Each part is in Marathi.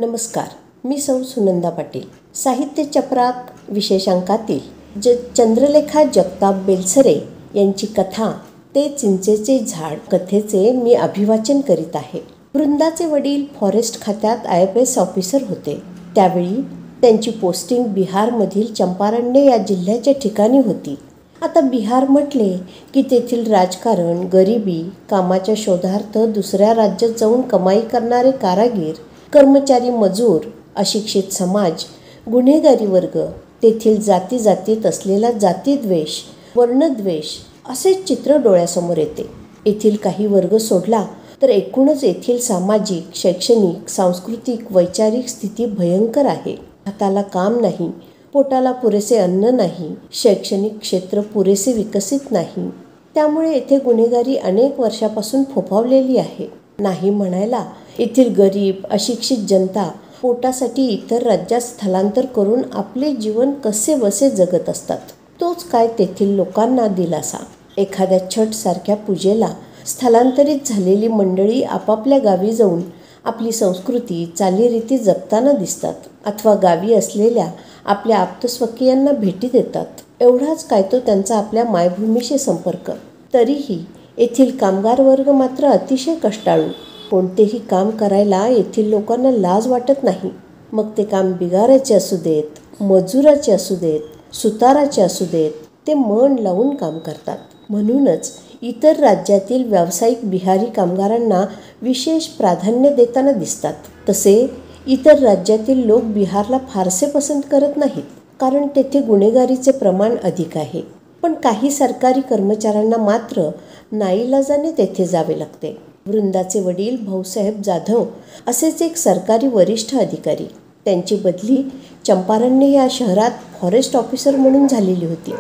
नमस्कार, मी सौ सुनंदा पाटील. साहित्य चक्रात विशेषांकातील चंद्रलेखा जगताप बेलसरे यांची कथा ते चिंचेचे झाड कथेचे मी अभिवाचन करीत आहे. वृंदाचे वडील फॉरेस्ट खात्यात IFS ऑफिसर होते. त्यावेळी त्यांची पोस्टिंग बिहारमधील चंपारण्य या जिल्ह्याच्या ठिकाणी होती. आता बिहार म्हटले की तेथील राजकारण, गरिबी, कामाच्या शोधार्थ दुसऱ्या राज्यात जाऊन कमाई करणारे कारागीर, कर्मचारी मजूर, अशिक्षित समाज, गुन्हेगारी वर्ग, तेथील जातीत असलेला जातीद्वेष, वर्णद्वेष असेच चित्र डोळ्यासमोर येते. येथील काही वर्ग सोडला तर एकूणच येथील सामाजिक, शैक्षणिक, सांस्कृतिक, वैचारिक स्थिती भयंकर आहे. हाताला काम नाही, पोटाला पुरेसे अन्न नाही, शैक्षणिक क्षेत्र पुरेसे विकसित नाही. त्यामुळे येथे गुन्हेगारी अनेक वर्षापासून फोफावलेली आहे. नाही म्हणायला येथील गरीब, अशिक्षित जनता पोटासाठी इतर राज्यात स्थलांतर करून आपले जीवन कसे बसे जगत असतात. तोच काय तेथील लोकांना दिलासा. एखाद्या छठ सारख्या पूजेला स्थलांतरित झालेली मंडळी आपापल्या गावी जाऊन आपली संस्कृती, चालीरीती जपताना दिसतात, अथवा गावी असलेल्या आपल्या आप्तस्वकीयांना भेटी देतात. एवढाच काय तो त्यांचा आपल्या मायभूमीशी संपर्क. तरीही येथील कामगार वर्ग मात्र अतिशय कष्टाळू. कोणतेही काम करायला येथील लोकांना लाज वाटत नाही. मग ते काम बिगाराचे असू देत, मजुराचे असू देत, सुताराचे असू देत, ते मन लावून काम करतात. म्हणूनच इतर राज्यातील व्यावसायिक बिहारी कामगारांना विशेष प्राधान्य देताना दिसतात. तसे इतर राज्यातील लोक बिहारला फारसे पसंत करत नाहीत, कारण तेथे गुन्हेगारीचे प्रमाण अधिक आहे. पण काही सरकारी कर्मचाऱ्यांना मात्र नाईलाजाने तेथे जावे लागते. वृंदाचे वडील भाऊसाहेब जाधव असेच एक सरकारी वरिष्ठ अधिकारी. त्यांची बदली चंपारण्य या शहरात फॉरेस्ट ऑफिसर म्हणून झालेली होती.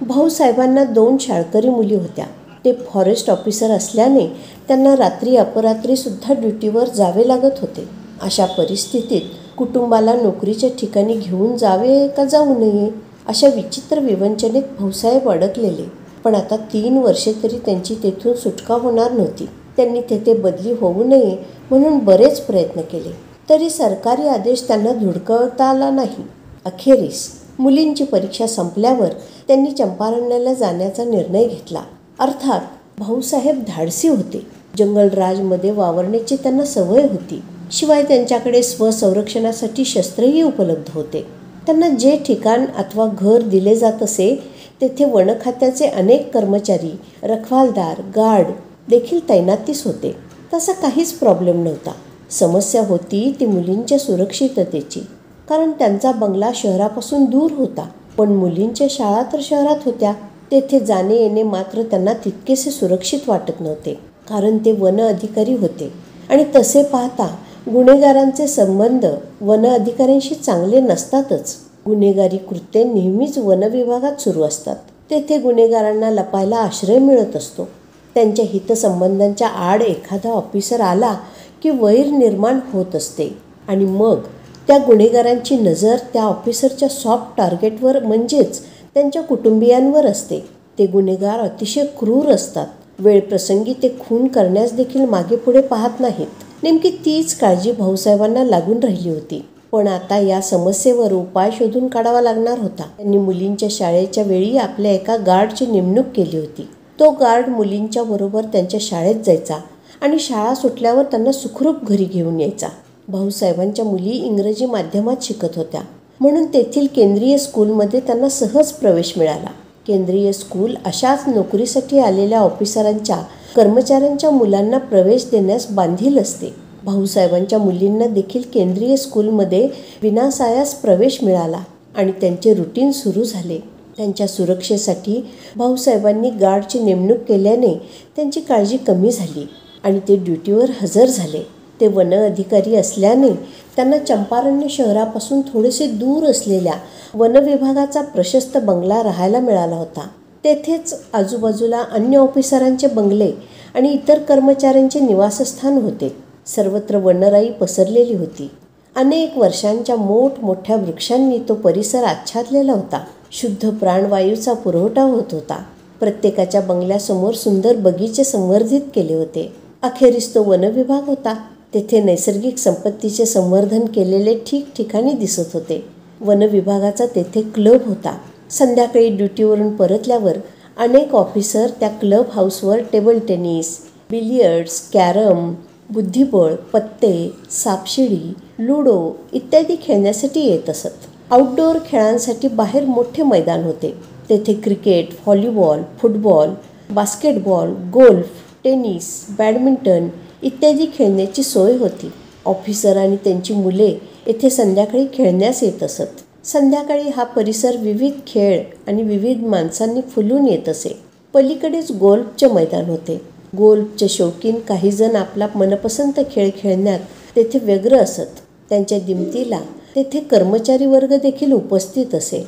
भाऊसाहेबांना 2 शाळकरी मुली होत्या. ते फॉरेस्ट ऑफिसर असल्याने त्यांना रात्री अपरात्रीसुद्धा ड्युटीवर जावे लागत होते. अशा परिस्थितीत कुटुंबाला नोकरीच्या ठिकाणी घेऊन जावे का जाऊ नये अशा विचित्र विवंचनेत भाऊसाहेब अडकलेले. पण आता 3 वर्षे तरी त्यांची तेथून सुटका होणार नव्हती. त्यांनी तेथे बदली होऊ नये म्हणून बरेच प्रयत्न केले, तरी सरकारी आदेश त्यांना धुडकावता आला नाही. अखेरीस मुलींची परीक्षा संपल्यावर त्यांनी चंपारण्याला जाण्याचा निर्णय घेतला. अर्थात भाऊसाहेब धाडसी होते. जंगलराजमध्ये वावरण्याची त्यांना सवय होती. शिवाय त्यांच्याकडे स्वसंरक्षणासाठी शस्त्रही उपलब्ध होते. त्यांना जे ठिकाण अथवा घर दिले जात असे तेथे वनखात्याचे अनेक कर्मचारी, रखवालदार, गार्ड देखील तैनातीस होते. तसा काहीच प्रॉब्लेम नव्हता. समस्या होती ती मुलींच्या सुरक्षिततेची. कारण त्यांचा बंगला शहरापासून दूर होता, पण मुलींच्या शाळा तर शहरात होत्या. तेथे जाणे येणे मात्र त्यांना तितकेसे सुरक्षित वाटत नव्हते, कारण ते वन अधिकारी होते. आणि तसे पाहता गुन्हेगारांचे संबंध वन अधिकाऱ्यांशी चांगले नसतातच. गुन्हेगारी कृत्ये नेहमीच वन विभागात सुरू असतात. तेथे गुन्हेगारांना लपायला आश्रय मिळत असतो. त्यांच्या हितसंबंधांच्या आड एखादा ऑफिसर आला की वैर निर्माण होत असते. आणि मग त्या गुन्हेगारांची नजर त्या ऑफिसरच्या सॉफ्ट टार्गेटवर म्हणजेच त्यांच्या कुटुंबियांवर असते. ते गुन्हेगार अतिशय क्रूर असतात. वेळप्रसंगी ते खून करण्यास देखील मागे पुढे पाहत नाहीत. नेमकी तीच काळजी भाऊसाहेबांना लागून राहिली होती. पण आता या समस्येवर उपाय शोधून काढावा लागणार होता. त्यांनी मुलींच्या शाळेच्या वेळी आपल्या एका गार्डची नेमणूक केली होती. तो गार्ड मुलींच्या बरोबर त्यांच्या शाळेत जायचा आणि शाळा सुटल्यावर त्यांना सुखरूप घरी घेऊन यायचा. भाऊसाहेबांच्या मुली इंग्रजी माध्यमात शिकत होत्या, म्हणून तेथील केंद्रीय स्कूलमध्ये त्यांना सहज प्रवेश मिळाला. केंद्रीय स्कूल अशाच नोकरीसाठी आलेल्या ऑफिसरांच्या, कर्मचाऱ्यांच्या मुलांना प्रवेश देण्यास बांधील असते. भाऊसाहेबांच्या मुलींना देखील केंद्रीय स्कूलमध्ये विनासायास प्रवेश मिळाला आणि त्यांचे रुटीन सुरू झाले. त्यांच्या सुरक्षेसाठी भाऊसाहेबांनी गार्डची नेमणूक केल्याने त्यांची काळजी कमी झाली आणि ते ड्युटीवर हजर झाले. ते वन अधिकारी असल्याने त्यांना चंपारण्य शहरापासून थोडेसे दूर असलेल्या वन विभागाचा प्रशस्त बंगला राहायला मिळाला होता. तेथेच आजूबाजूला अन्य ऑफिसरांचे बंगले आणि इतर कर्मचाऱ्यांचे निवासस्थान होते. सर्वत्र वनराई पसरलेली होती. अनेक वर्षांच्या मोठमोठ्या वृक्षांनी तो परिसर आच्छादलेला होता. शुद्ध प्राणवायूचा पुरवठा होत होता. प्रत्येकाच्या बंगल्यासमोर सुंदर बगीचे संवर्धित केले होते. अखेरीस तो वनविभाग होता. तेथे नैसर्गिक संपत्तीचे संवर्धन केलेले ठिकठिकाणी दिसत होते. वनविभागाचा तेथे क्लब होता. संध्याकाळी ड्युटीवरून परतल्यावर अनेक ऑफिसर त्या क्लब हाऊसवर टेबल टेनिस, बिलियर्ड्स, कॅरम, बुद्धिबळ, पत्ते, सापशिडी, लुडो इत्यादी खेळण्यासाठी येत असत. आउटडोअर खेळांसाठी बाहेर मोठे मैदान होते. तेथे cricket, volleyball, football, basketball, golf, tennis, badminton इत्यादी खेळण्याची सोय होती. ऑफिसर आणि त्यांची मुले येथे संध्याकाळी खेळण्यास येत असत. संध्याकाळी हा परिसर विविध खेळ आणि विविध माणसांनी फुलून येत असे. पलीकडेच गोल्फचे मैदान होते. गोल्फचे शौकीन काही जण आपला मनपसंत खेळ खेळण्यात तेथे व्यग्र असत. त्यांच्या दिमतीला तेथे कर्मचारी वर्ग देखील उपस्थित असे.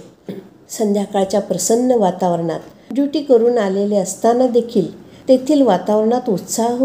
संध्याकाळच्या प्रसन्न वातावरणात ड्युटी करून आलेले असताना देखील तेथील वातावरणात उत्साह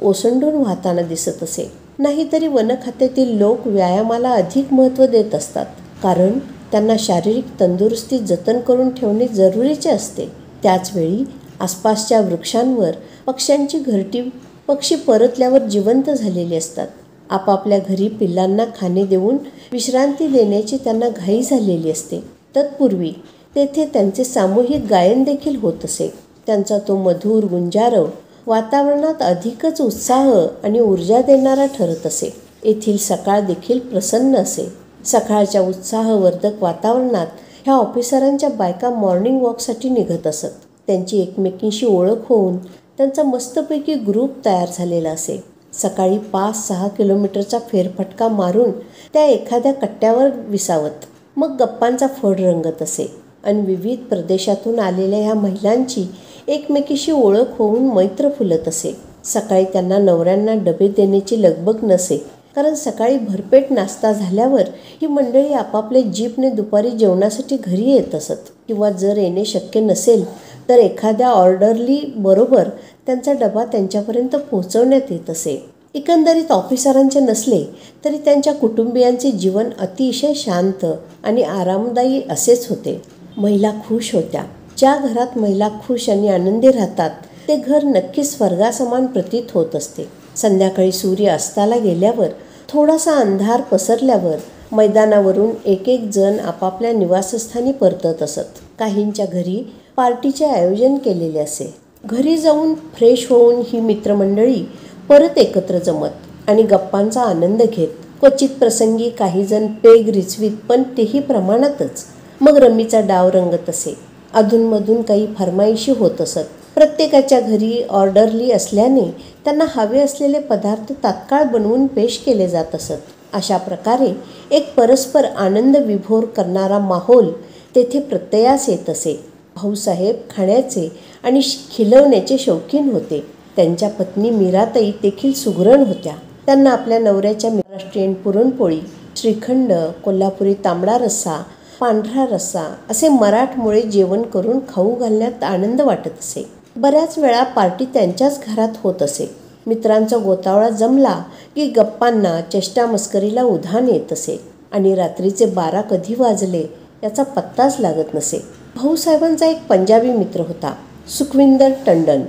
ओसंडून वाहताना दिसत असे. नाहीतरी वन खात्यातील लोक व्यायामाला अधिक महत्त्व देत असतात, कारण त्यांना शारीरिक तंदुरुस्ती जतन करून ठेवणे जरुरीचे असते. त्याचवेळी आसपासच्या वृक्षांवर पक्ष्यांची घरटी पक्षी परतल्यावर जिवंत झालेली असतात. आपापल्या घरी पिल्लांना खाणे देऊन विश्रांती देण्याची त्यांना घाई झालेली असते. तत्पूर्वी तेथे त्यांचे सामूहिक गायन देखील होत असे. त्यांचा तो मधुर गुंजारव वातावरणात अधिकच उत्साह आणि ऊर्जा देणारा ठरत असे. येथील सकाळ देखील प्रसन्न असे. सकाळच्या उत्साहवर्धक वातावरणात ह्या ऑफिसरांच्या बायका मॉर्निंग वॉकसाठी निघत असत. त्यांची एकमेकींशी ओळख होऊन त्यांचा मस्तपैकी ग्रुप तयार झालेला असे. सकाळी 5-6 किलोमीटरचा फेरफटका मारून त्या एखाद्या कट्ट्यावर विसावत. मग गप्पांचा फड रंगत असे आणि विविध प्रदेशातून आलेल्या ह्या महिलांची एकमेकीशी ओळख होऊन मैत्र फुलत असे. सकाळी त्यांना नवऱ्यांना डबे देण्याची लगबग नसे, कारण सकाळी भरपेट नाश्ता झाल्यावर ही मंडळी आपापल्या जीपने दुपारी जेवणासाठी घरी येत असत, किंवा जर येणे शक्य नसेल तर एखाद्या ऑर्डरली बरोबर त्यांचा डबा त्यांच्यापर्यंत पोहोचवण्यात येत असे. एकंदरीत ऑफिसरांचे नसले तरी त्यांच्या कुटुंबियांचे जीवन अतिशय शांत आणि आरामदायी असेच होते. महिला खुश होत्या. ज्या घरात महिला खुश आणि आनंदी राहतात ते घर नक्कीच स्वर्गासमान प्रतीत होत असते. संध्याकाळी सूर्य अस्ताला गेल्यावर थोडासा अंधार पसरल्यावर मैदानावरून एक एक जण आपापल्या निवासस्थानी परतत असत. काहींच्या घरी पार्टीचे आयोजन केलेले असे. घरी जाऊन फ्रेश होऊन ही मित्रमंडळी परत एकत्र जमत आणि गप्पांचा आनंद घेत. क्वचित प्रसंगी काही जण पेग रिचवीत, पण तेही प्रमाणातच. मग रमीचा डाव रंगत असे. अधूनमधून काही फरमाईशी होत असत. प्रत्येकाच्या घरी ऑर्डरली असल्याने त्यांना हवे असलेले पदार्थ तात्काळ बनवून पेश केले जात असत. अशा प्रकारे एक परस्पर आनंद विभोर करणारा माहोल तेथे प्रत्ययास येत असे. भाऊसाहेब खाण्याचे आणि खिलवण्याचे शौकीन होते. त्यांच्या पत्नी मीराताई देखील सुगरण होत्या. त्यांना आपल्या नवऱ्याच्या महाराष्ट्रीयन पुरणपोळी, श्रीखंड, कोल्हापुरी तांबडा रस्सा, पांढरा रस्सा असे मराठमोळे जेवण करून खाऊ घालण्यात आनंद वाटत असे. बऱ्याच वेळा पार्टी त्यांच्याच घरात होत असे. मित्रांचा गोतावळा जमला की गप्पांना, चेष्टा मस्करीला उधाण येत असे आणि रात्रीचे 12 कधी वाजले याचा पत्ताच लागत नसे. भाऊसाहेबांचा एक पंजाबी मित्र होता, सुखविंदर टंडन.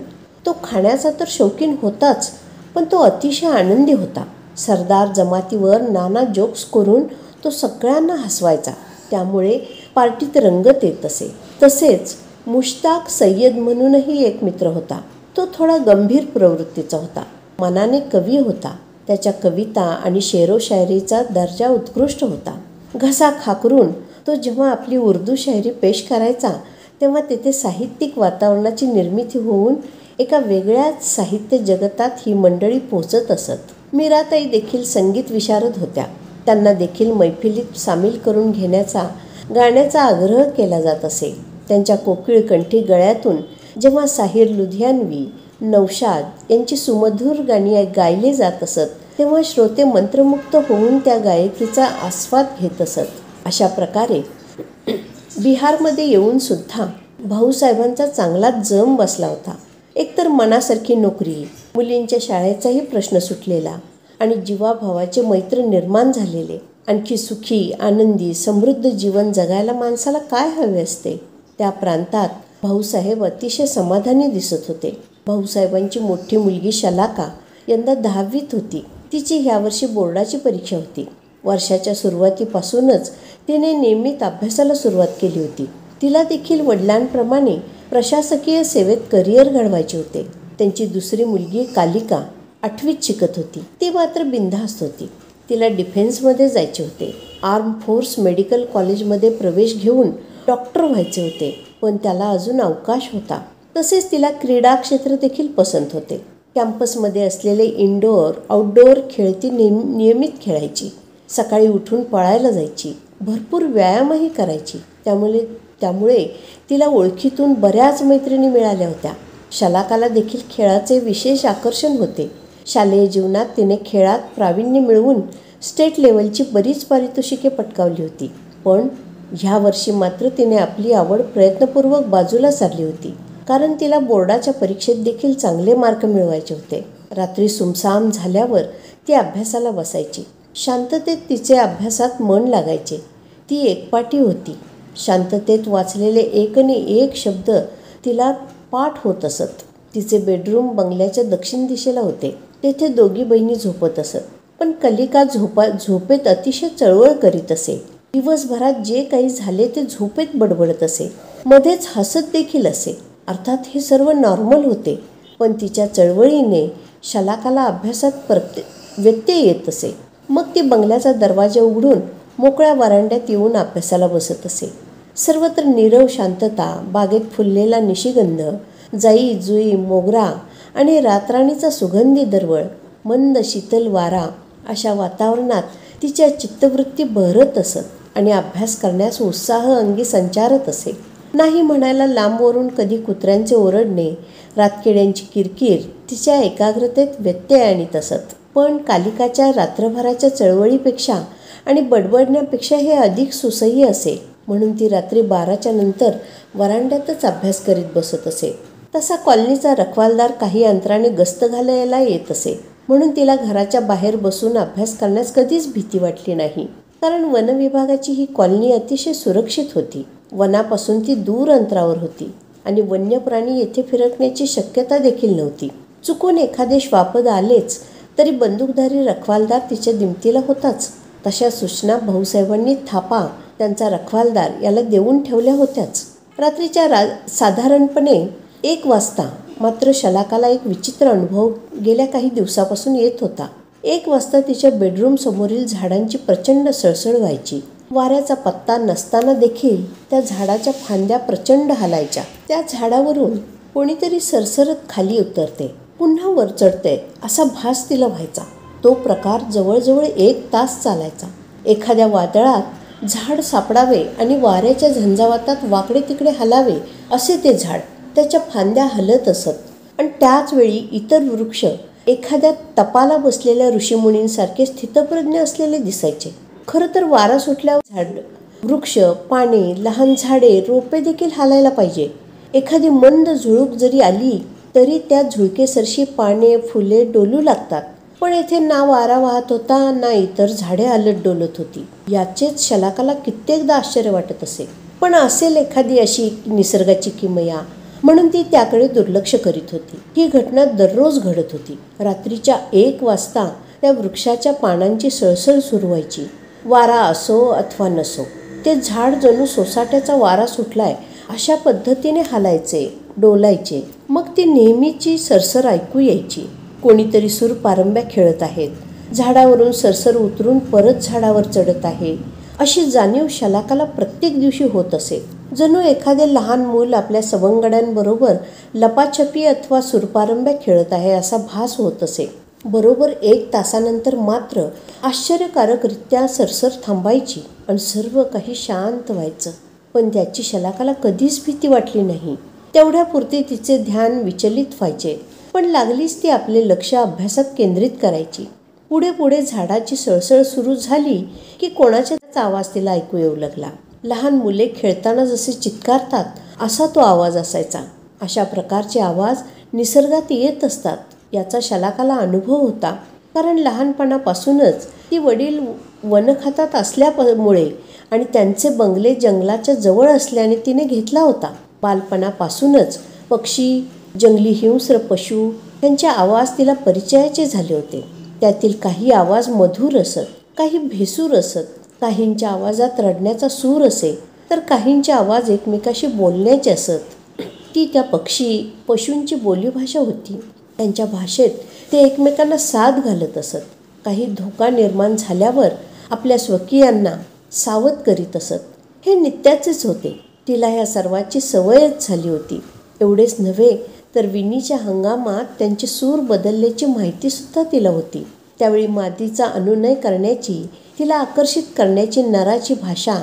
तो खाण्याचा तर शौकीन होताच, पण तो अतिशय आनंदी होता. सरदार जमातीवर नाना जोक्स करून तो सगळ्यांना हसवायचा. त्यामुळे पार्टीत रंगत येत असे. तसेच मुश्ताक सय्यद म्हणूनही एक मित्र होता. तो थोडा गंभीर प्रवृत्तीचा होता. मनाने कवी होता. त्याच्या कविता आणि शेरोशायरीचा दर्जा उत्कृष्ट होता. घसा खाकरून तो जेव्हा आपली उर्दू शायरी पेश करायचा तेव्हा तेथे साहित्यिक वातावरणाची निर्मिती होऊन एका वेगळ्याच साहित्य जगतात ही मंडळी पोचत असत. मीराताई देखील संगीत विशारद होत्या. त्यांना देखील मैफिलीत सामील करून घेण्याचा, गाण्याचा आग्रह केला जात असे. त्यांच्या कोकिळ कंठी गळ्यातून जेव्हा साहिर लुधियानवी, नौशाद यांची सुमधुर गाणी गायली जात असत तेव्हा श्रोते मंत्रमुग्ध होऊन त्या गायकीचा आस्वाद घेत असत. अशा प्रकारे बिहारमध्ये येऊन सुद्धा भाऊसाहेबांचा चांगलाच जम बसला होता. एकतर मनासारखी नोकरी, मुलींच्या शाळेचाही प्रश्न सुटलेला आणि जीवाभावाचे मैत्र निर्माण झालेले. आणखी सुखी, आनंदी, समृद्ध जीवन जगायला माणसाला काय हवे असते? त्या प्रांतात भाऊसाहेब अतिशय समाधानी दिसत होते. भाऊसाहेबांची मोठी मुलगी शलाका यंदा 10वीत होती. तिची ह्यावर्षी बोर्डाची परीक्षा होती. वर्षाच्या सुरुवातीपासूनच तिने नियमित अभ्यासाला सुरुवात केली होती. तिला देखील वडिलांप्रमाणे प्रशासकीय सेवेत करिअर घडवायचे होते. त्यांची दुसरी मुलगी कालिका 8वीत शिकत होती. ती मात्र बिनधास्त होती. तिला डिफेन्समध्ये जायचे होते. आर्म फोर्स मेडिकल कॉलेजमध्ये प्रवेश घेऊन डॉक्टर व्हायचे होते, पण त्याला अजून अवकाश होता. तसेच तिला क्रीडा क्षेत्र देखील पसंत होते. कॅम्पसमध्ये असलेले इनडोअर आउटडोअर खेळ ती नियमित खेळायची. सकाळी उठून पळायला जायची. भरपूर व्यायामही करायची. त्यामुळे तिला ओळखीतून बऱ्याच मैत्रिणी मिळाल्या होत्या. शलाकाला देखील खेळाचे विशेष आकर्षण होते. शालेय जीवनात तिने खेळात प्रावीण्य मिळवून स्टेट लेवलची बरीच पारितोषिके पटकावली होती. पण ह्या वर्षी मात्र तिने आपली आवड प्रयत्नपूर्वक बाजूला सारली होती, कारण तिला बोर्डाच्या परीक्षेत देखील चांगले मार्क मिळवायचे होते. रात्री सुमसाम झाल्यावर ती अभ्यासाला बसायची. शांततेत तिचे अभ्यासात मन लागायचे. ती एकपाटी होती. शांततेत वाचलेले एक शब्द तिला पाठ होत असत. तिचे बेडरूम बंगल्याच्या दक्षिण दिशेला होते. तेथे दोघी बहिणी झोपत असत. पण कलिका झोपेत अतिशय चळवळ करीत असे. दिवसभरात जे काही झाले ते झोपेत बडबडत असे. मध्येच हसत देखील असे. अर्थात हे सर्व नॉर्मल होते, पण तिच्या चळवळीने शलाकाला अभ्यासात व्यत्यय येत असे. मग ती बंगल्याचा दरवाजा उघडून मोकळ्या वरांड्यात येऊन अभ्यासाला बसत असे. सर्वत्र नीरव शांतता, बागेत फुललेला निशिगंध, जाई जुई मोगरा आणि रातराणीचा सुगंधी दरवळ, मंद शीतल वारा, अशा वातावरणात तिच्या चित्तवृत्ती बहरत असत आणि अभ्यास करण्यास उत्साह अंगी संचारत असे. नाही म्हणायला लांबवरून कधी कुत्र्यांचे ओरडणे, रातकिड्यांची किरकिर तिच्या एकाग्रतेत व्यत्यय आणत असत. पण कालिकाच्या रात्रभराच्या चळवळीपेक्षा आणि बडबडण्यापेक्षा हे अधिक सुसह्य असे. म्हणून ती रात्री 12च्या नंतर वरांड्यातच अभ्यास करीत बसत असे. तसा कॉलनीचा रखवालदार काही अंतराने गस्त घालायला येत असे, म्हणून तिला घराच्या बाहेर बसून अभ्यास करण्यास कधीच भीती वाटली नाही. कारण वनविभागाची ही कॉलनी अतिशय सुरक्षित होती. वनापासून ती दूर अंतरावर होती आणि वन्य प्राणी येथे फिरकण्याची शक्यता देखील नव्हती. चुकून एखादे श्वापद आलेच तरी बंदूकधारी रखवालदार तिच्या दिमतीला होताच. तशा सूचना भाऊसाहेबांनी थापा, त्यांचा रखवालदार, याला देऊन ठेवल्या होत्याच. रात्रीच्या साधारणपणे 1 वाजता मात्र शलाकाला एक विचित्र अनुभव गेल्या काही दिवसापासून येत होता. 1 वाजता तिच्या बेडरूम समोरील झाडांची प्रचंड सळसळ व्हायची. वाऱ्याचा पत्ता नसताना देखील त्या झाडाच्या फांद्या प्रचंड हलायच्या. त्या झाडावरून कोणीतरी सरसरत खाली उतरते, पुन्हा वर चढते, असा भास तिला व्हायचा. तो प्रकार जवळजवळ 1 तास चालायचा. एखाद्या वादळात झाड सापडावे आणि वाऱ्याच्या झंझावातात वाकडे तिकडे हलावे असे ते झाड. त्याच्या फांद्या हलत असत आणि त्याच वेळी इतर वृक्ष एखाद्या तपाला बसलेल्या ऋषीमुनींसारखे स्थितप्रज्ञ असलेले दिसायचे. खरं तर वारा सुटल्यावर झाड, वृक्ष, पाने, लहान झाडे, रोपे देखील हालायला पाहिजे. एखादी मंद झुळूक जरी आली तरी त्या झुळकेसरशी पाने, फुले डोलू लागतात. पण येथे ना वारा वाहत होता, ना इतर झाडे हलत डोलत होती. याचेच शलाकाला कित्येकदा आश्चर्य वाटत असे. पण असेल एखादी अशी निसर्गाची किमया, म्हणून ती त्याकडे दुर्लक्ष करीत होती. ही घटना दररोज घडत होती. रात्रीच्या 1 वाजता त्या वृक्षाच्या पानांची सळसळ सुरू व्हायची. वारा असो अथवा नसो, ते झाड जणू सोसाट्याचा वारा सुटलाय अशा पद्धतीने हलायचे, डोलायचे. मग ती नेहमीची सरसर ऐकू यायची. कोणीतरी सूर पारंब्या खेळत आहेत, झाडावरून सरसर उतरून परत झाडावर चढत आहे, अशी जाणीव शलाकाला प्रत्येक दिवशी होत असे. जणू एखादे लहान मूल आपल्या सवंगड्यांबरोबर लपाछपी अथवा सुरपारंब्या खेळत आहे असा भास होत असे. बरोबर 1 तासानंतर मात्र आश्चर्यकारकरित्या सरसर थांबायची आणि सर्व काही शांत व्हायचं. पण त्याची शलाकाला कधीच भीती वाटली नाही. तेवढ्यापुरते तिचे ध्यान विचलित व्हायचे. पण लागलीच ती आपले लक्ष अभ्यासात केंद्रित करायची. पुढे पुढे झाडाची सळसळ सुरू झाली की कोणाचाच आवाज तिला ऐकू येऊ लागला. लहान मुले खेळताना जसे चित्कारतात असा तो आवाज असायचा. अशा प्रकारचे आवाज निसर्गात येत असतात याचा शलाकाला अनुभव होता. कारण लहानपणापासूनच ती वडील वनखातात असल्यामुळे आणि त्यांचे बंगले जंगलाच्या जवळ असल्याने तिने घेतला होता. बालपणापासूनच पक्षी, जंगली हिंस्र पशु यांचे आवाज तिला परिचयाचे झाले होते. त्यातील काही आवाज मधुर असत, काही भेसूर असत. काहींच्या आवाजात रडण्याचा सूर असे तर काहींचे आवाज एकमेकाशी बोलण्याचे असत. ती त्या पशूंची बोलीभाषा होती. त्यांच्या भाषेत ते एकमेकांना साद घालत असत. काही धोका निर्माण झाल्यावर आपल्या स्वकीयांना सावध करीत असत. हे नित्याचेच होते. तिला या सर्वाची सवयच झाली होती. एवढेच नव्हे तर विणीच्या हंगामात त्यांचे सूर बदलल्याची माहितीसुद्धा तिला होती. त्यावेळी मादीचा अनुनय करण्याची, तिला आकर्षित करण्याची नराची भाषा,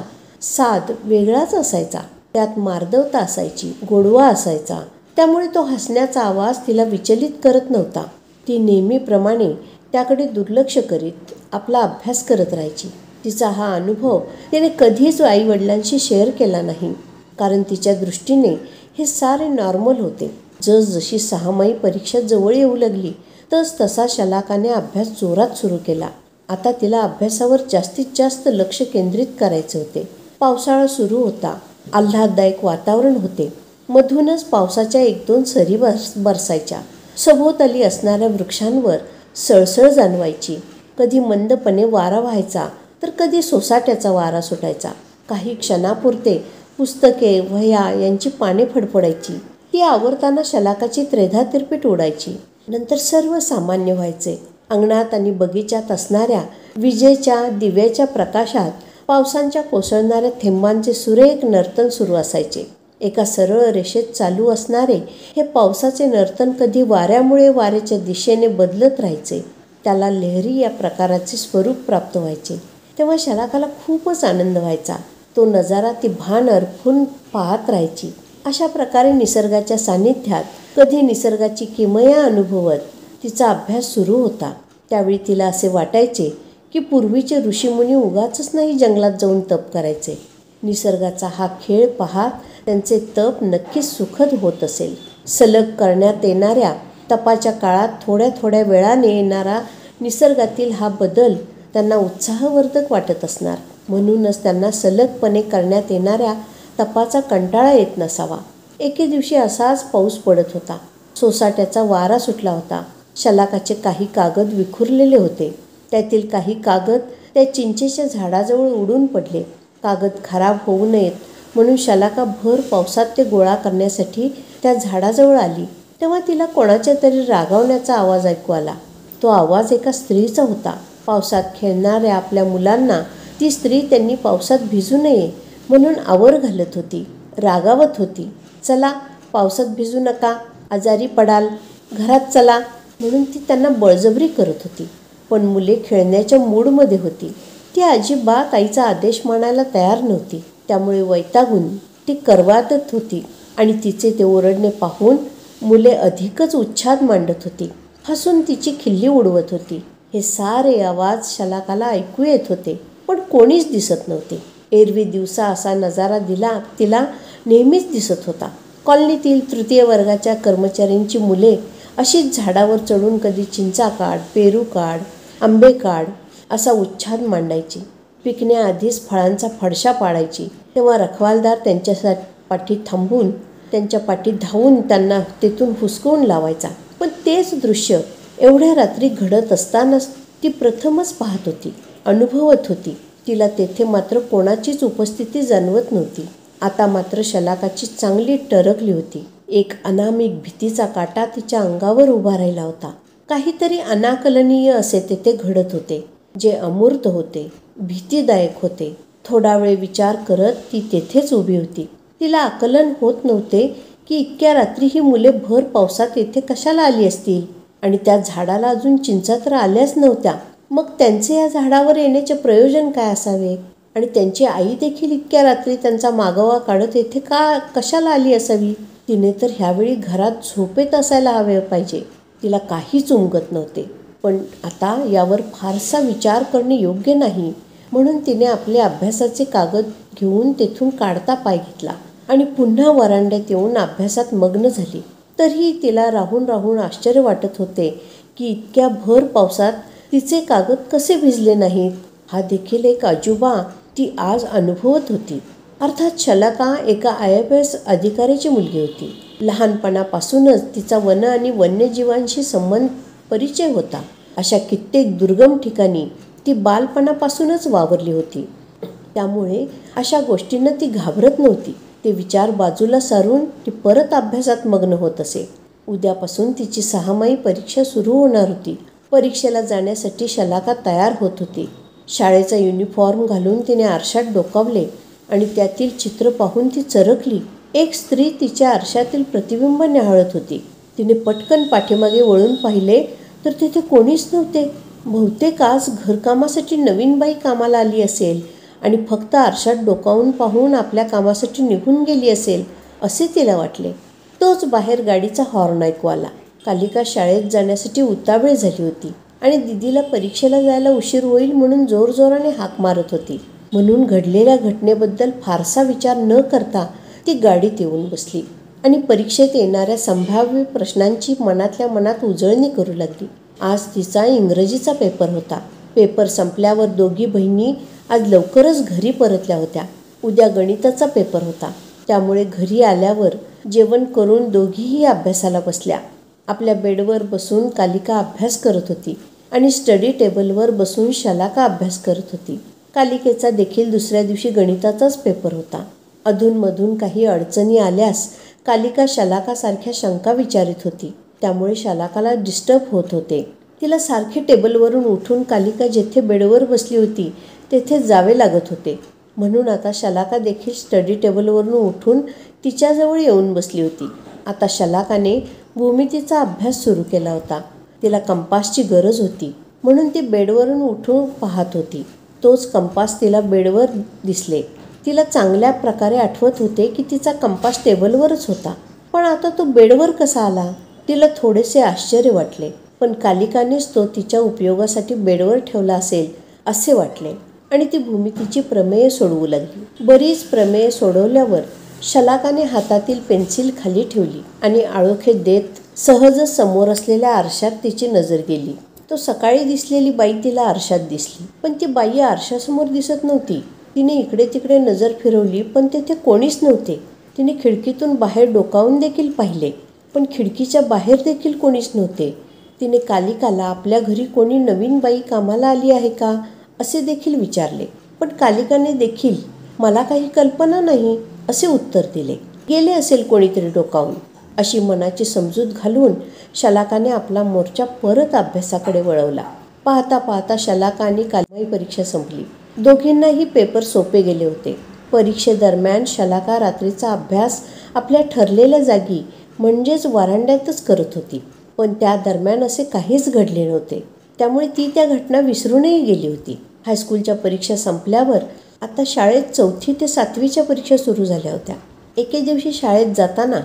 साद वेगळाच असायचा. त्यात मार्दवता असायची, गोडवा असायचा. त्यामुळे तो हसण्याचा आवाज तिला विचलित करत नव्हता. ती नेहमीप्रमाणे त्याकडे दुर्लक्ष करीत आपला अभ्यास करत राहायची. तिचा हा अनुभव तिने कधीच आईवडिलांशी शेअर केला नाही, कारण तिच्या दृष्टीने हे सारे नॉर्मल होते. जसजशी 6माही परीक्षा जवळ येऊ लागली तसा शलाकाने अभ्यास जोरात सुरू केला. आता तिला अभ्यासावर जास्तीत जास्त लक्ष केंद्रित करायचे होते. पावसाळा सुरू होता. आल्हाददायक वातावरण होते. मधूनच पावसाच्या 1-2 सरी बरसायच्या. सभोवताली असणाऱ्या वृक्षांवर सळसळ जाणवायची. कधी मंदपणे वारा व्हायचा तर कधी सोसाट्याचा वारा सुटायचा. काही क्षणापुरते पुस्तके, वह्या यांची पाने फडफडायची. ती आवरताना शलाकाची त्रेधा तिरपीट उडायची. नंतर सर्व सामान्य व्हायचे. अंगणात आणि बगीच्यात असणाऱ्या विजेच्या दिव्याच्या प्रकाशात पावसांच्या कोसळणाऱ्या थेंबांचे सुरेख नर्तन सुरू असायचे. एका सरळ रेषेत चालू असणारे हे पावसाचे नर्तन कधी वाऱ्यामुळे वाऱ्याच्या दिशेने बदलत राहायचे. त्याला लहरी या प्रकाराचे स्वरूप प्राप्त व्हायचे. तेव्हा शलाकाला खूपच आनंद व्हायचा. तो नजारा ती भान अर्पून पाहत राहायची. अशा प्रकारे निसर्गाच्या सान्निध्यात, कधी निसर्गाची किमया अनुभवत तिचा अभ्यास सुरू होता. त्यावेळी तिला असे वाटायचे की पूर्वीचे ऋषीमुनी उगाचच नाही जंगलात जाऊन तप करायचे. निसर्गाचा हा खेळ पाहत त्यांचे तप नक्कीच सुखद होत असेल. सलग करण्यात येणाऱ्या तपाच्या काळात थोड्या थोड्या वेळाने येणारा निसर्गातील हा बदल त्यांना उत्साहवर्धक वाटत असणार. म्हणूनच त्यांना सलगपणे करण्यात येणाऱ्या तपाचा कंटाळा येत नसावा. एके दिवशी असाच पाऊस पडत होता. सोसाट्याचा वारा सुटला होता. शलाकाचे काही कागद विखुरलेले होते. त्यातील काही कागद त्या चिंचेच्या झाडाजवळ उडून पडले. कागद खराब होऊ नयेत म्हणून शलाका भर पावसात ते गोळा करण्यासाठी त्या झाडाजवळ आली. तेव्हा तिला कोणाच्या तरी रागावण्याचा आवाज ऐकू आला. तो आवाज एका स्त्रीचा होता. पावसात खेळणाऱ्या आपल्या मुलांना ती स्त्री त्यांनी पावसात भिजू नये म्हणून आवर घालत होती, रागावत होती. चला, पावसात भिजू नका, आजारी पडाल, घरात चला म्हणून ती त्यांना बळजबरी करत होती. पण मुले खेळण्याच्या मूडमध्ये होती. ती अजिबात आईचा आदेश मानायला तयार नव्हती. त्यामुळे वैतागून ती करवातत होती आणि तिचे ते ओरडणे पाहून मुले अधिकच उच्छाद मांडत होती. हसून तिची खिल्ली उडवत होती. हे सारे आवाज शलाकाला ऐकू येत होते, पण कोणीच दिसत नव्हते. एरवी दिवसा असा नजारा तिला नेहमीच दिसत होता. कॉलनीतील तृतीय वर्गाच्या कर्मचाऱ्यांची मुले अशीच झाडावर चढून कधी चिंचा काढ, पेरू काढ, आंबे काढ असा उच्छाद मांडायची. पिकण्याआधीच फळांचा फडशा पाडायची. तेव्हा रखवालदार त्यांच्या पाठी थांबून त्यांच्या पाठी धावून त्यांना तेथून हुसकवून लावायचा. पण तेच दृश्य एवढ्या रात्री घडत असतानाच ती प्रथमच पाहत होती, अनुभवत होती. तिला तेथे मात्र कोणाचीच उपस्थिती जाणवत नव्हती. आता मात्र शलाकाची चांगली टरकली होती. एक अनामिक भीतीचा काटा तिच्या अंगावर उभा राहिला होता. काहीतरी अनाकलनीय असे तेथे घडत होते, जे अमूर्त होते, भीतीदायक होते. थोडा वेळ विचार करत ती तेथेच उभी होती. तिला आकलन होत नव्हते की इतक्या रात्री ही मुले भर पावसात येथे कशाला आली असतील. आणि त्या झाडाला अजून चिंचा तर आल्याच नव्हत्या. मग त्यांचे या झाडावर येण्याचे प्रयोजन काय असावे. आणि त्यांची आई देखील इतक्या रात्री त्यांचा मागोवा काढत येथे कशाला आली असावी. तिने तर ह्यावेळी घरात झोपेत असायला हवे पाहिजे. तिला काहीच उमगत नव्हते. पण आता यावर फारसा विचार करणे योग्य नाही म्हणून तिने आपले अभ्यासाचे कागद घेऊन तेथून काढता पाय घेतला आणि पुन्हा वरांड्यात येऊन अभ्यासात मग्न झाली. तरीही तिला राहून राहून आश्चर्य वाटत होते की इतक्या भर पावसात तिचे कागद कसे भिजले नाहीत. हा देखील एक अजुबा ती आज अनुभवत होती. अर्थात शलाका एका IAS अधिकाऱ्याची मुलगी होती. लहानपणापासूनच तिचा वन आणि वन्यजीवांशी परिचय होता. अशा कित्येक दुर्गम ठिकाणी ती बालपणापासूनच वावरली होती. त्यामुळे अशा गोष्टींना ती घाबरत नव्हती. ते विचार बाजूला सारून ती परत अभ्यासात मग्न होत असे. उद्यापासून तिची 6माही परीक्षा सुरू होणार होती. परीक्षेला जाण्यासाठी शलाका तयार होत होती. शाळेचा युनिफॉर्म घालून तिने आरशात डोकावले आणि त्यातील चित्र पाहून ती चरकली. एक स्त्री तिच्या आरशातील प्रतिबिंब न्याहाळत होती. तिने पटकन पाठीमागे वळून पाहिले तर तिथे कोणीच नव्हते. बहुतेक आज घरकामासाठी नवीन बाई कामाला आली असेल आणि फक्त आरशात डोकावून पाहून आपल्या कामासाठी निघून गेली असेल असे तिला वाटले. तोच बाहेर गाडीचा हॉर्न ऐकू आला. कालिका शाळेत जाण्यासाठी उतावळी झाली होती आणि दीदीला परीक्षेला जायला उशीर होईल म्हणून जोरजोराने हाक मारत होती. म्हणून घडलेल्या घटनेबद्दल फारसा विचार न करता ती गाडीत येऊन बसली आणि परीक्षेत येणाऱ्या संभाव्य प्रश्नांची मनातल्या मनात उजळणी करू लागली. आज तिचा इंग्रजीचा पेपर होता. पेपर संपल्यावर दोघी बहिणी आज लवकरच घरी परतल्या होत्या. उद्या गणिताचा पेपर होता. त्यामुळे घरी आल्यावर जेवण करून दोघीही अभ्यासाला बसल्या. आपल्या बेडवर बसून कालिका अभ्यास करत होती आणि स्टडी टेबलवर बसून शलाका अभ्यास करत होती. कालिकेचा देखील दुसऱ्या दिवशी गणिताचाच पेपर होता. अधूनमधून काही अडचणी आल्यास कालिका शलाकासारख्या शंका विचारित होती. त्यामुळे शलाकाला डिस्टर्ब होत होते. तिला सारखे टेबलवरून उठून कालिका जेथे बेडवर बसली होती तेथे जावे लागत होते. म्हणून आता शलाका देखील स्टडी टेबलवरून उठून तिच्याजवळ येऊन बसली होती. आता शलाकाने भूमितीचा अभ्यास सुरू केला होता. तिला कंपासची गरज होती म्हणून ती बेडवरून उठून पाहत होती. तोच कंपास तिला बेडवर दिसले. तिला चांगल्या प्रकारे आठवत होते की तिचा कंपास टेबलवरच होता. पण आता तो बेडवर कसा आला? तिला थोडेसे आश्चर्य वाटले. पण कालिकानेच तो तिच्या उपयोगासाठी बेडवर ठेवला असेल असे वाटले आणि ती भूमितीची प्रमेय सोडवू लागली. बरीच प्रमेय सोडवल्यावर शलाकाने हातातील पेन्सिल खाली ठेवली आणि आळोखे देत सहजच समोर असलेल्या आरशात तिची नजर गेली. तो सकाळी दिसलेली बाई तिला आरशात दिसली. पण ती बाई आरशासमोर दिसत नव्हती. तिने इकडे तिकडे नजर फिरवली पण तेथे कोणीच नव्हते. तिने खिडकीतून बाहेर डोकावून देखील पाहिले पण खिडकीच्या बाहेर देखील कोणीच नव्हते. तिने कालिकाला आपल्या घरी कोणी नवीन बाई कामाला आली आहे का असे देखील विचारले. पण कालिकाने देखील मला काही कल्पना नाही असे उत्तर दिले. गेले असेल कोणीतरी डोकावून अशी मनाची समजूत घालून शलाकाने आपला मोर्चा परत अभ्यासाकडे वळवला. पाहता पाहता शलाका आणि कालिकाची परीक्षा संपली. दोघींनाही पेपर सोपे गेले होते. परीक्षेदरम्यान शलाका रात्रीचा अभ्यास आपल्या ठरलेल्या जागी म्हणजेच वरांड्यातच करत होती. पण त्या दरम्यान असे काहीच घडले नव्हते. त्यामुळे ती त्या घटना विसरूनही गेली होती. हायस्कूलच्या परीक्षा संपल्यावर आता शाळेत 4थी ते 7वीच्या परीक्षा सुरू झाल्या होत्या. एके दिवशी शाळेत जाताना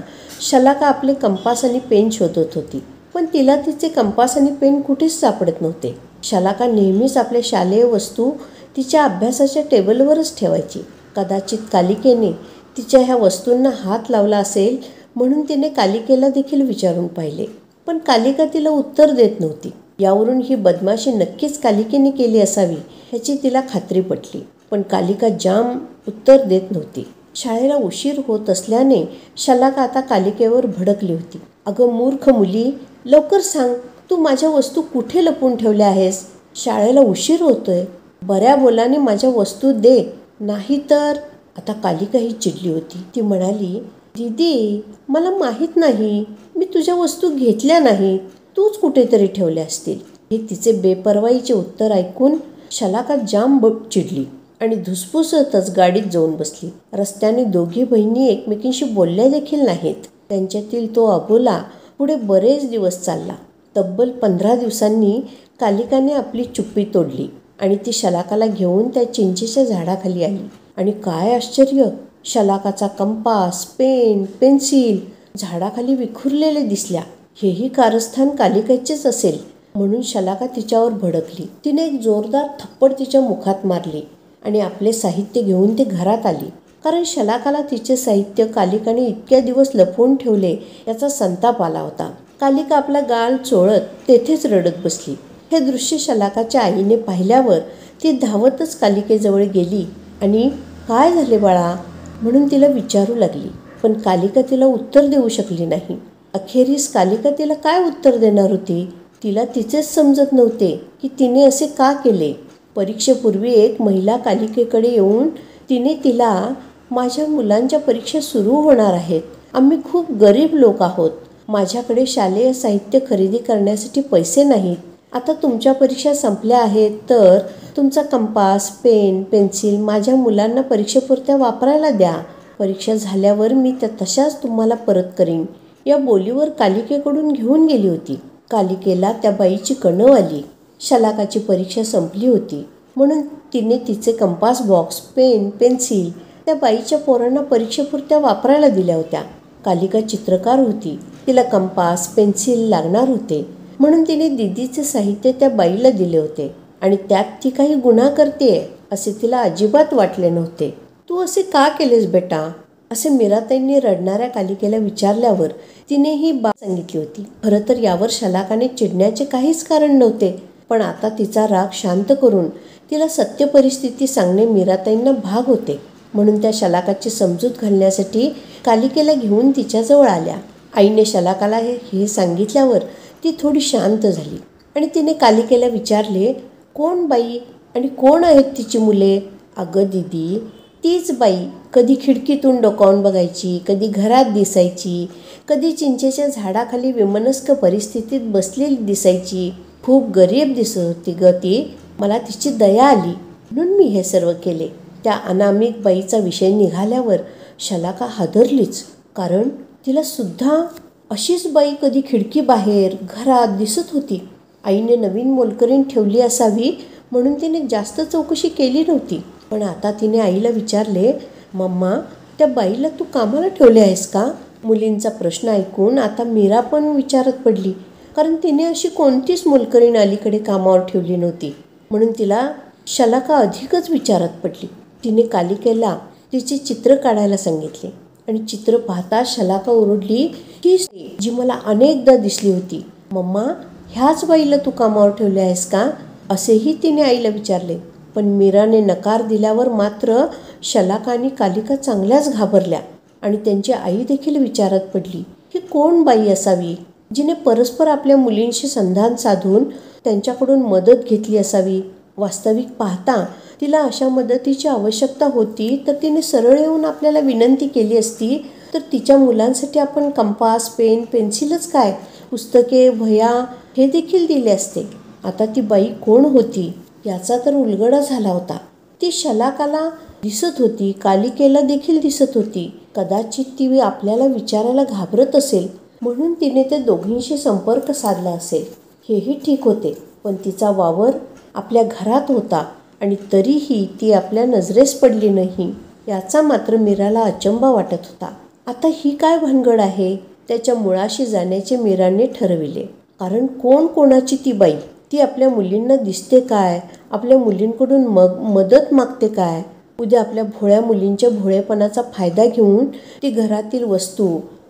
शलाका आपले कंपास आणि पेन शोधत होती. पण तिला तिचे कंपास आणि पेन कुठेच सापडत नव्हते. शलाका नेहमीच आपल्या शालेय वस्तू तिच्या अभ्यासाच्या टेबलवरच ठेवायची. कदाचित कालिकेने तिच्या ह्या वस्तूंना हात लावला असेल म्हणून तिने कालिकेला देखील विचारून पाहिले. पण कालिका तिला उत्तर देत नव्हती. यावरून ही बदमाशी नक्कीच कालिकेने केली असावी ह्याची तिला खात्री पटली. पण कालिका जाम उत्तर देत नव्हती. शाळेला उशीर होत असल्याने शलाका आता कालिकेवर भडकली होती. अगं मूर्ख मुली, लवकर सांग, तू माझ्या वस्तू कुठे लपवून ठेवल्या आहेस? शाळेला उशीर होतोय. बऱ्या बोलाने माझ्या वस्तू दे, नाही तर. आता कालिका ही चिडली होती. ती म्हणाली, दीदी मला माहीत नाही, मी तुझ्या वस्तू घेतल्या नाहीत, तूच कुठेतरी ठेवल्या असतील. हे तिचे बेपर्वाईचे उत्तर ऐकून शलाका जाम चिडली आणि धुसफुसतच गाडीत जाऊन बसली. रस्त्याने दोघी बहिणी एकमेकींशी बोलल्या देखील नाहीत. त्यांच्यातील तो अबोला पुढे बरेच दिवस चालला. तब्बल 15 दिवसांनी कालिकाने आपली चुप्पी तोडली आणि ती शलाकाला घेऊन त्या चिंचेच्या झाडाखाली आली. आणि काय आश्चर्य, शलाकाचा कंपास, पेन, पेन्सिल झाडाखाली विखुरलेले दिसल्या. हेही कारस्थान कालिकेचेच असेल म्हणून शलाका तिच्यावर भडकली. तिने एक जोरदार थप्पड तिच्या मुखात मारली आणि आपले साहित्य घेऊन ती घरात आली. कारण शलाकाला तिचे साहित्य कालिकाने इतक्या दिवस लपवून ठेवले याचा संताप आला होता. कालिका आपला गाल चोळत तेथेच रडत बसली. हे दृश्य शलाकाच्या आईने पाहिल्यावर ती धावतच कालिकेजवळ गेली आणि काय झाले बाळा म्हणून तिला विचारू लागली. पण कालिका तिला उत्तर देऊ शकली नाही. अखेरीस कालिका तिला काय उत्तर देणार होती? तिला तिचेच समजत नव्हते की तिने असे का केले. परीक्षेपूर्वी एक महिला कालिकेकडे येऊन तिला माझ्या मुलांच्या परीक्षा सुरू होणार आहेत. आम्ही खूप गरीब लोक आहोत. माझ्याकडे शालेय साहित्य खरेदी करण्यासाठी पैसे नाहीत. आता तुमच्या परीक्षा संपल्या आहेत तर तुमचा कंपास, पेन, पेन्सिल माझ्या मुलांना परीक्षेपुरत्या वापरायला द्या. परीक्षा झाल्यावर मी त्या तशाच तुम्हाला परत करीन. या बोलीवर कालिकेकडून घेऊन गेली होती. कालिकेला त्या बाईची कणव आली. शलाकाची परीक्षा संपली होती म्हणून तिने तिचे कंपास बॉक्स, पेन, पेन्सिल त्या बाईच्या पोरांना परीक्षेपुरत्या वापरायला दिल्या होत्या. कालिका चित्रकार होती. तिला कंपास, पेन्सिल लागणार होते म्हणून तिने दीदीचे साहित्य त्या बाईला दिले होते आणि त्यात ती काही गुन्हा करतेय असे तिला अजिबात वाटले नव्हते. तू असे का केलेस बेटा, असे मीराताईंनी रडणाऱ्या कालिकेला विचारल्यावर तिने ही बाब सांगितली होती. खरं तर यावर शलाकाने चिडण्याचे काहीच कारण नव्हते, पण आता तिचा राग शांत करून तिला सत्य परिस्थिती सांगणे मीराताईंना भाग होते. म्हणून त्या शलाकाची समजूत घालण्यासाठी कालिकेला घेऊन तिच्याजवळ आल्या. आईने शलाकाला हे सांगितल्यावर ती थोडी शांत झाली आणि तिने कालिकेला विचारले, कोण बाई आणि कोण आहेत तिची मुले? अगं दीदी, तीच बाई कधी खिडकीतून डोकावून बघायची, कधी घरात दिसायची, कधी चिंचेच्या झाडाखाली विमनस्क परिस्थितीत बसलेली दिसायची. खूप गरीब दिसत होती ग ती. मला तिची दया आली म्हणून मी हे सर्व केले. त्या अनामिक बाईचा विषय निघाल्यावर शलाका हादरलीच, कारण तिला सुद्धा अशीच बाई कधी खिडकीबाहेर, घरात दिसत होती. आईने नवीन मोलकरीण ठेवली असावी म्हणून तिने जास्त चौकशी केली नव्हती. पण आता तिने आईला विचारले, मम्मा, त्या बाईला तू कामाला ठेवले आहेस का? मुलींचा प्रश्न ऐकून आता मीरा पण विचारत पडली, कारण तिने अशी कोणतीच मोलकरीण अलीकडे कामावर ठेवली नव्हती. म्हणून तिला शलाका अधिकच विचारत पडली. तिने कालिकेला तिचे चित्र काढायला सांगितले आणि चित्र पाहता शलाका ओरडली, ही जी मला अनेकदा दिसली होती. मम्मा, ह्याच बाईला तू कामावर ठेवले आहेस का? असेही तिने आईला विचारले. पण मीराने नकार दिल्यावर मात्र शलाका आणि कालिका चांगल्याच घाबरल्या आणि त्यांची आई देखील विचारत पडली, ही कोण बाई असावी जिने परस्पर आपल्या मुलींशी संधान साधून त्यांच्याकडून मदत घेतली असावी. वास्तविक पाहता तिला अशा मदतीची आवश्यकता होती तर तिने सरळ येऊन आपल्याला विनंती केली असती, तर तिच्या मुलांसाठी आपण कंपास, पेन, पेन्सिलच काय, पुस्तके, वह्या हे देखील दिले असते. आता ती बाई कोण होती याचा तर उलगडा झाला होता. ती शलाकाला दिसत होती, कालिकेला देखील दिसत होती. कदाचित ती आपल्याला विचारायला घाबरत असेल म्हणून तिने ते दोघींशी संपर्क साधला असेल. हेही ठीक होते, पण तिचा वावर आपल्या घरात होता आणि तरीही ती आपल्या नजरेस पडली नाही याचा मात्र मीराला अचंबा वाटत होता. आता ही काय भानगड आहे? त्याच्या मुळाशी जाण्याचे मीराने ठरविले. कारण कोण कोणाची ती बाई? ती आपल्या मुलींना दिसते काय? आपल्या मुलींकडून मदत मागते काय? उद्या आपल्या भोळ्या मुलींच्या भोळेपणाचा फायदा घेऊन ती घरातील वस्तू,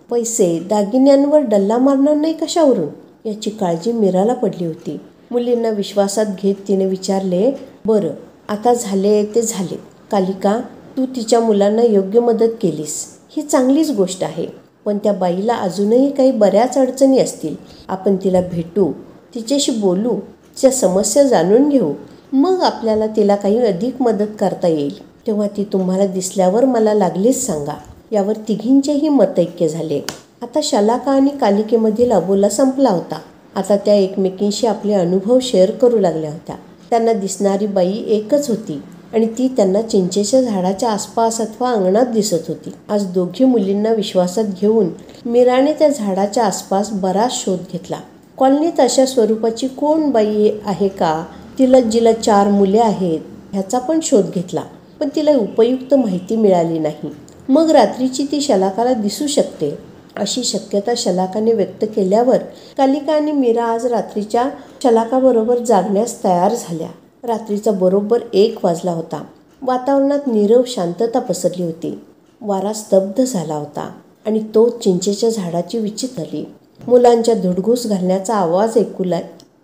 पैसे, दागिन्यांवर डल्ला मारणार नाही कशावरून? याची काळजी मीराला पडली होती. मुलींना विश्वासात घेत तिने विचारले, बरं, आता झाले ते झाले. कालिका, तू तिच्या मुलांना योग्य मदत केलीस, ही चांगलीच गोष्ट आहे. पण त्या बाईला अजूनही काही बऱ्याच अडचणी असतील. आपण तिला भेटू, तिच्याशी बोलू, तिच्या समस्या जाणून घेऊ. मग आपल्याला तिला काही अधिक मदत करता येईल. तेव्हा ती तुम्हाला दिसल्यावर मला लागलीच सांगा. यावर तिघींचेही मतैक्य झाले. आता शलाका आणि कालिकेमधील अबोला संपला होता. आता त्या एकमेकींशी आपले अनुभव शेअर करू लागल्या होत्या. त्यांना दिसणारी बाई एकच होती आणि ती त्यांना चिंचेच्या झाडाच्या आसपास अथवा अंगणात दिसत होती. आज दोघी मुलींना विश्वासात घेऊन मीराने त्या झाडाच्या आसपास बराच शोध घेतला. कॉलनीत अशा स्वरूपाची कोण बाई आहे का, जिला 4 मुले आहेत ह्याचा पण शोध घेतला, पण तिला उपयुक्त माहिती मिळाली नाही. मग रात्रीची ती शलाकाला दिसू शकते अशी शक्यता शलाकाने व्यक्त केल्यावर कालिका आणि मीरा आज रात्रीच्या शलाकाबरोबर जागण्यास तयार झाल्या. रात्रीचा बरोबर 1 वाजला होता. वातावरणात नीरव शांतता पसरली होती. वारा स्तब्ध झाला होता आणि तो चिंचेच्या झाडाची विचित्र झाली. मुलांच्या धुडघूस घालण्याचा आवाज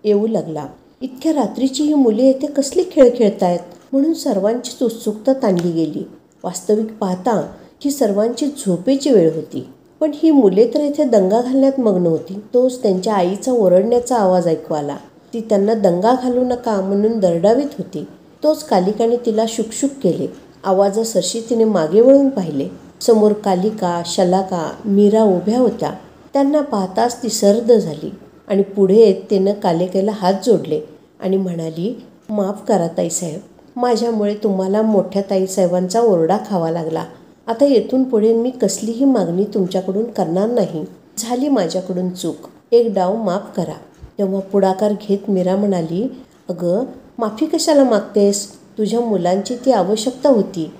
येऊ लागला. इतक्या रात्रीची ही मुले येथे कसली खेळ खेळतायत म्हणून सर्वांचीच उत्सुकता ताणली गेली. वास्तविक पाहता ही सर्वांची झोपेची वेळ होती. पण ही मुले तर इथे दंगा घालण्यात मग्न होती. तोच त्यांच्या आईचा ओरडण्याचा आवाज ऐकू आला. ती त्यांना दंगा घालू नका म्हणून दरडावीत होती. तोच कालिकाने तिला शुकशुक केले. आवाजासरशी तिने मागे वळून पाहिले. समोर कालिका, शलाका, मीरा उभ्या होत्या. त्यांना पाहताच ती सर्द झाली आणि पुढे तिनं कालिकेला हात जोडले आणि म्हणाली, माफ करा ताईसाहेब, माझ्यामुळे तुम्हाला मोठ्या ताईसाहेबांचा ओरडा खावा लागला. आता येथून पुढे मी कसलीही मागणी तुमच्याकडून करणार नाही. झाली माझ्याकडून चूक, एक डाव माफ करा. तेव्हा पुढाकार घेत मीरा म्हणाली, अगं माफी कशाला मागतेस? तुझ्या मुलांची ती आवश्यकता होती.